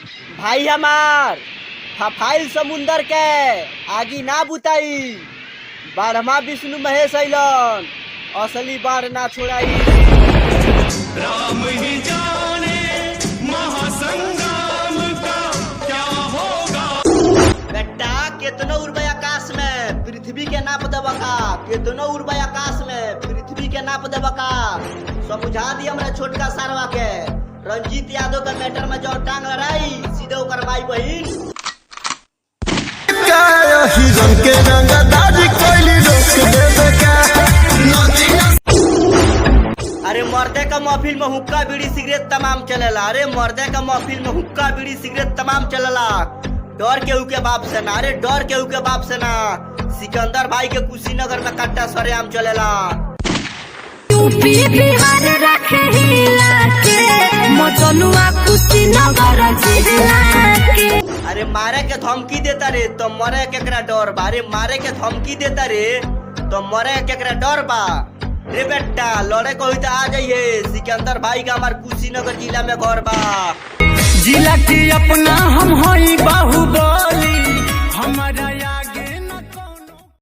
भाई हमार फफाइल समुंदर के आगी ना बुताई, बारहमा विष्णु महेश अइलन, असली बार ना छोड़ाई। राम ही जाने महासंग्राम का क्या होगा। बेटा कितनो उड़बे आकाश में पृथ्वी के नाप देबा का, कितनो उड़बे आकाश में पृथ्वी के नाप देबा का। समझा दी हमरा छोटका सारवा के, रंजीत यादव के मैटर में जो टांग लड़ाई सीधे ओकर माई बहिन। हिरन के रंगदारी कोइली रोक देबे का। अरे मर्दे का महफिल में हुक्का बीड़ी सिगरेट तमाम चलेला। अरे मर्दे का महफिल में हुक्का बीड़ी सिगरेट तमाम चलेला। डर केहू के बाप से ना, अरे डर केहू के बाप से ना। सिकंदर भाई के कुशीनगर में कट्टा सरेआम चलेला। यूपी बिहार रखे हिला के, मचनुआ कुशीनगर जिला के। अरे मारे के धमकी देता रे तो मरे केकरा डर बा। अरे मारे के धमकी देता रे तो मरे केकरा डर बा। रे बेटा लड़े को तो आ जाइए, सिकंदर भाई का हमार कुशीनगर जिला में घर बा। जिला की अपना हम हई बाहुबली, हमारा